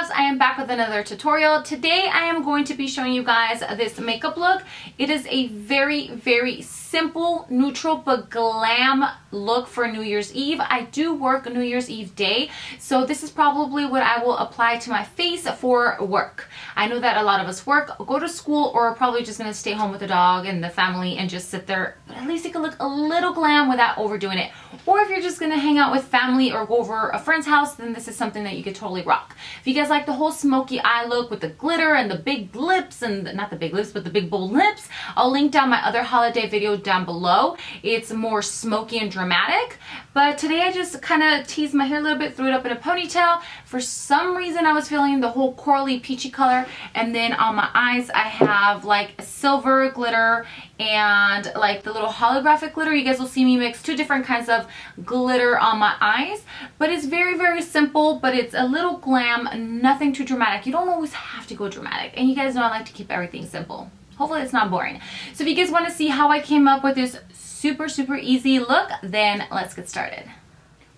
loves, I am back with another tutorial. Today I am going to be showing you guys this makeup look. It is a very simple, neutral but glam look for New Year's Eve. I do work New Year's Eve day, so this is probably what I will apply to my face for work. I know that a lot of us work, go to school, or are probably just going to stay home with the dog and the family and just sit there, but at least it can look a little glam without overdoing it. Or if you're just going to hang out with family or go over a friend's house, then this is something that you could totally rock. If you guys like the whole smoky eye look with the glitter and the big lips, and not the big lips, but the big bold lips, I'll link down my other holiday video down below. It's more smoky and dramatic, but today I just kind of teased my hair a little bit, threw it up in a ponytail. For some reason I was feeling the whole corally peachy color, and then on my eyes I have like a silver glitter and like the little holographic glitter. You guys will see me mix two different kinds of glitter on my eyes, but it's very simple, but it's a little glam, nothing too dramatic. You don't always have to go dramatic, and you guys know I like to keep everything simple. Hopefully it's not boring. So if you guys want to see how I came up with this super easy look, then let's get started.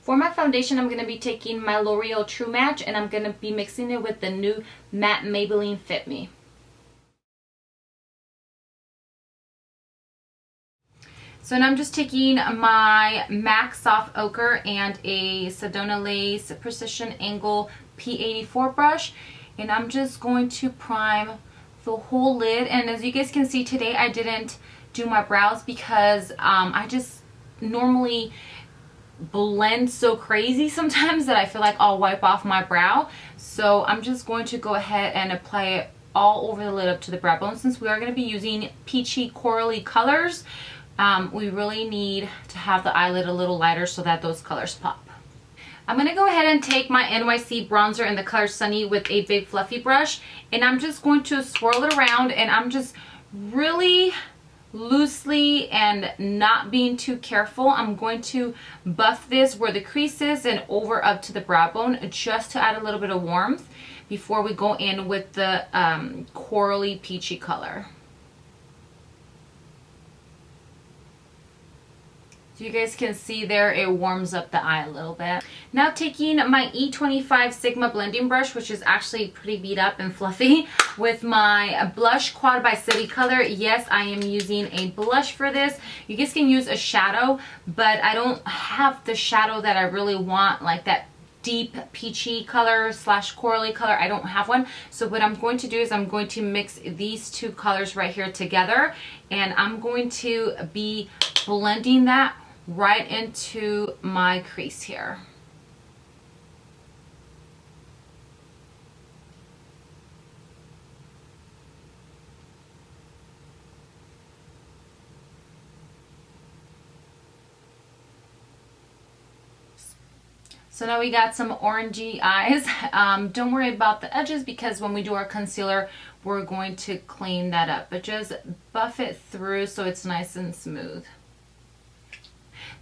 For my foundation, I'm going to be taking my L'Oreal True Match, and I'm going to be mixing it with the new matte Maybelline Fit Me. So now I'm just taking my MAC Soft Ochre and a Sedona Lace Precision Angle P84 brush, and I'm just going to prime the whole lid. And as you guys can see, today I didn't do my brows because I just normally blend so crazy sometimes that I feel like I'll wipe off my brow. So I'm just going to go ahead and apply it all over the lid up to the brow bone. Since we are going to be using peachy corally colors, we really need to have the eyelid a little lighter so that those colors pop. I'm going to go ahead and take my NYC bronzer in the color Sunny with a big fluffy brush, and I'm just going to swirl it around, and I'm just really loosely and not being too careful. I'm going to buff this where the crease is and over up to the brow bone just to add a little bit of warmth before we go in with the corally peachy color. You guys can see there, it warms up the eye a little bit. Now taking my E25 Sigma blending brush, which is actually pretty beat up and fluffy, with my blush Quad by City Color. Yes, I am using a blush for this. You guys can use a shadow, but I don't have the shadow that I really want, like that deep peachy color slash corally color. I don't have one. So what I'm going to do is I'm going to mix these two colors right here together, and I'm going to be blending that right into my crease here. So now we got some orangey eyes. Don't worry about the edges because when we do our concealer, we're going to clean that up, but just buff it through so it's nice and smooth.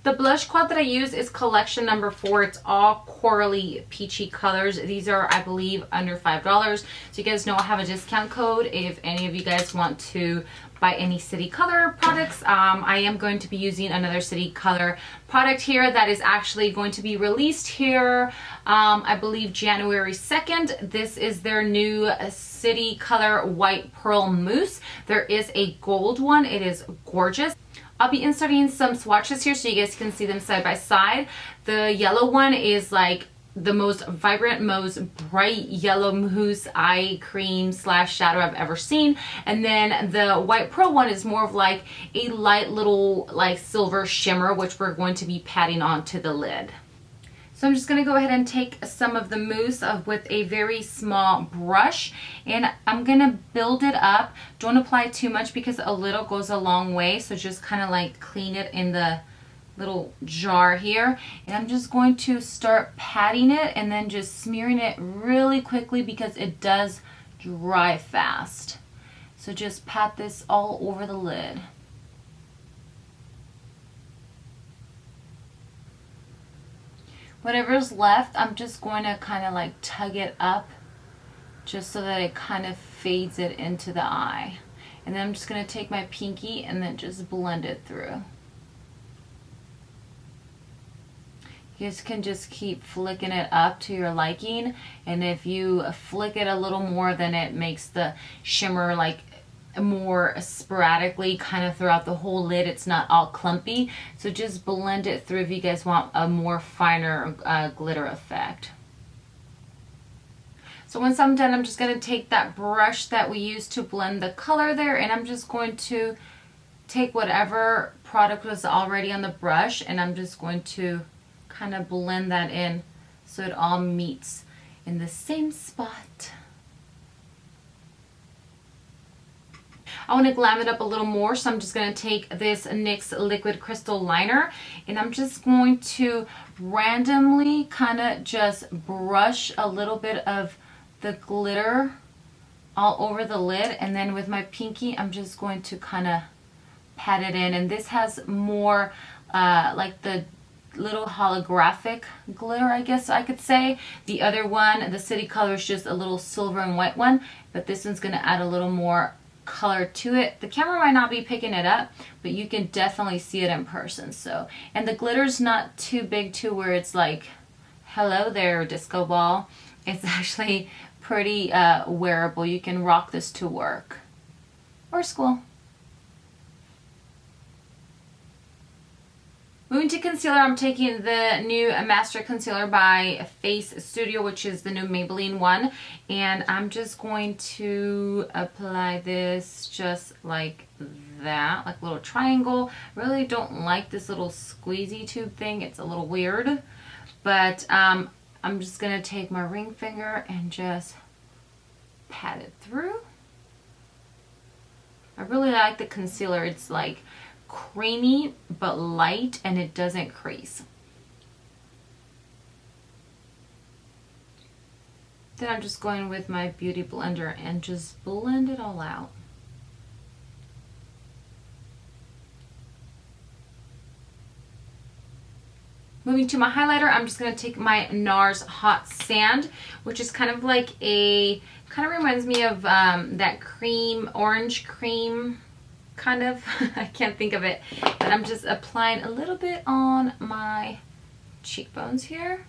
The blush quad that I use is collection number 4. It's all corally peachy colors. These are, I believe, under $5. So you guys know I have a discount code if any of you guys want to buy any City Color products. I am going to be using another City Color product here that is actually going to be released here, I believe January 2nd. This is their new City Color White Pearl Mousse. There is a gold one. It is gorgeous. I'll be inserting some swatches here so you guys can see them side by side. The yellow one is like the most vibrant, most bright yellow mousse eye cream slash shadow I've ever seen. And then the white pearl one is more of like a light little like silver shimmer, which we're going to be patting onto the lid. So I'm just going to go ahead and take some of the mousse with a very small brush, and I'm going to build it up. Don't apply too much because a little goes a long way, so just kind of like clean it in the little jar here. And I'm just going to start patting it and then just smearing it really quickly because it does dry fast. So just pat this all over the lid. Whatever's left, I'm just going to kind of like tug it up just so that it kind of fades it into the eye. And then I'm just going to take my pinky and then just blend it through. You guys can just keep flicking it up to your liking, and if you flick it a little more, then it makes the shimmer like more sporadically kind of throughout the whole lid. It's not all clumpy, so just blend it through if you guys want a more finer glitter effect. So once I'm done, I'm just going to take that brush that we used to blend the color there, and I'm just going to take whatever product was already on the brush, and I'm just going to kind of blend that in so it all meets in the same spot. I want to glam it up a little more, so I'm just going to take this NYX liquid crystal liner, and I'm just going to randomly kind of just brush a little bit of the glitter all over the lid, and then with my pinky I'm just going to kind of pat it in. And this has more like the little holographic glitter, I guess I could say. The other one, the City Color, is just a little silver and white one, but this one's going to add a little more color to it. The camera might not be picking it up, but you can definitely see it in person. So, and the glitter's not too big too where it's like, hello there, disco ball. It's actually pretty wearable. You can rock this to work or school. Moving to concealer, I'm taking the new Mascara Concealer by Face Studio, which is the new Maybelline one. And I'm just going to apply this just like that, like a little triangle. Really don't like this little squeezy tube thing. It's a little weird. But I'm just going to take my ring finger and just pat it through. I really like the concealer. It's like creamy but light, and it doesn't crease. Then I'm just going with my beauty blender and just blend it all out. Moving to my highlighter, I'm just going to take my NARS Hot Sand, which is kind of like a, kind of reminds me of that cream, orange cream kind of. I can't think of it, but I'm just applying a little bit on my cheekbones here.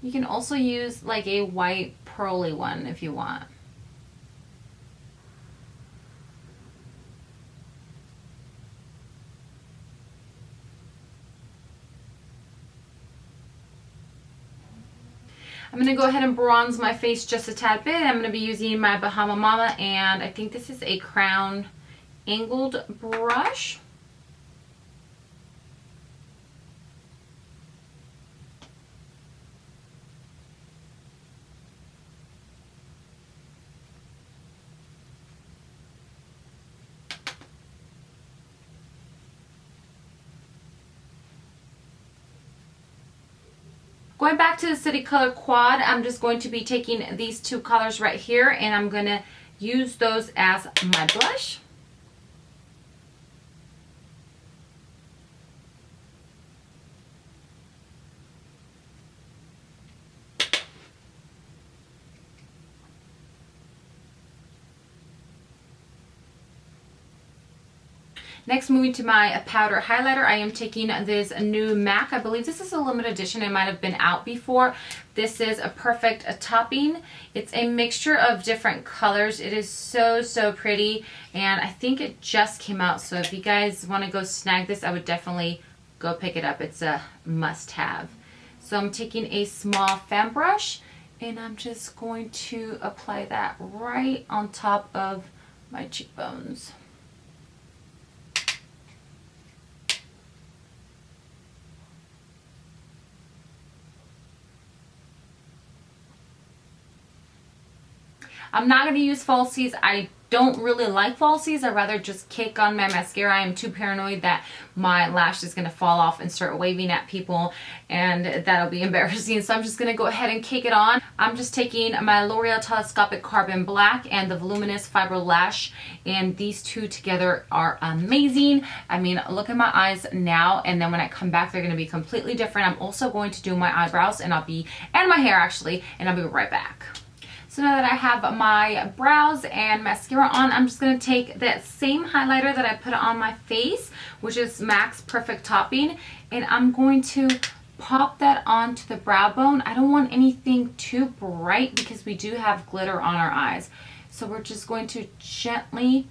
You can also use like a white pearly one if you want. I'm going to go ahead and bronze my face just a tad bit. I'm going to be using my Bahama Mama, and I think this is a Crown angled brush. Going back to the City Color Quad, I'm just going to be taking these two colors right here, and I'm going to use those as my blush. Next, moving to my powder highlighter, I am taking this new MAC. I believe this is a limited edition. It might have been out before. This is a perfect topping. It's a mixture of different colors. It is so, so pretty, and I think it just came out. So if you guys want to go snag this, I would definitely go pick it up. It's a must-have. So I'm taking a small fan brush, and I'm just going to apply that right on top of my cheekbones. I'm not going to use falsies. I don't really like falsies. I'd rather just kick on my mascara. I am too paranoid that my lash is going to fall off and start waving at people, and that'll be embarrassing. So I'm just going to go ahead and kick it on. I'm just taking my L'Oreal Telescopic Carbon Black and the Voluminous Fiber Lash, and these two together are amazing. I mean, look at my eyes now, and then when I come back, they're going to be completely different. I'm also going to do my eyebrows, and my hair actually, and I'll be right back. So now that I have my brows and mascara on, I'm just going to take that same highlighter that I put on my face, which is MAC's Perfect Topping, and I'm going to pop that onto the brow bone. I don't want anything too bright because we do have glitter on our eyes. So we're just going to gently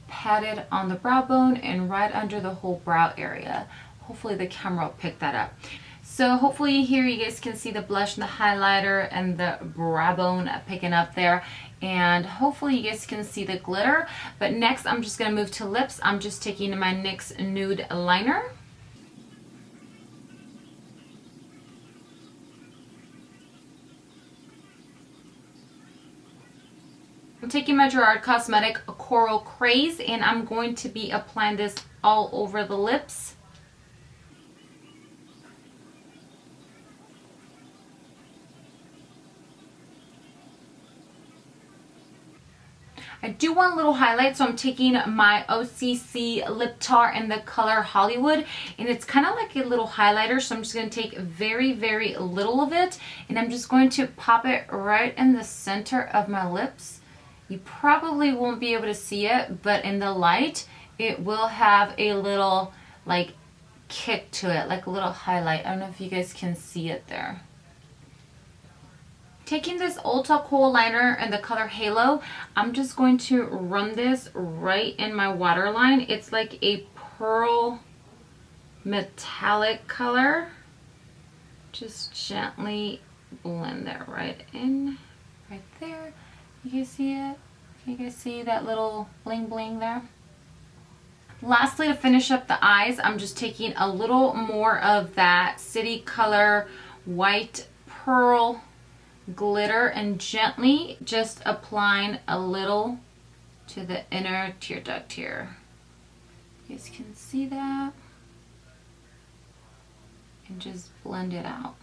pat it on the brow bone and right under the whole brow area. Hopefully the camera will pick that up. So hopefully here you guys can see the blush and the highlighter and the brow bone picking up there. And hopefully you guys can see the glitter. But next I'm just going to move to lips. I'm just taking my NYX Nude Liner. I'm taking my Gerard Cosmetic Coral Craze and I'm going to be applying this all over the lips. I do want a little highlight, so I'm taking my OCC Lip Tar in the color Hollywood, and it's kind of like a little highlighter, so I'm just going to take very, very little of it, and I'm just going to pop it right in the center of my lips. You probably won't be able to see it, but in the light, it will have a little, like, kick to it, like a little highlight. I don't know if you guys can see it there. Taking this Ulta Kohl liner in the color Halo, I'm just going to run this right in my waterline. It's like a pearl metallic color. Just gently blend that right in, right there. You guys see it? Can you guys see that little bling bling there? Lastly, to finish up the eyes, I'm just taking a little more of that City Color White Pearl glitter and gently just applying a little to the inner tear duct here. You guys can see that. And just blend it out.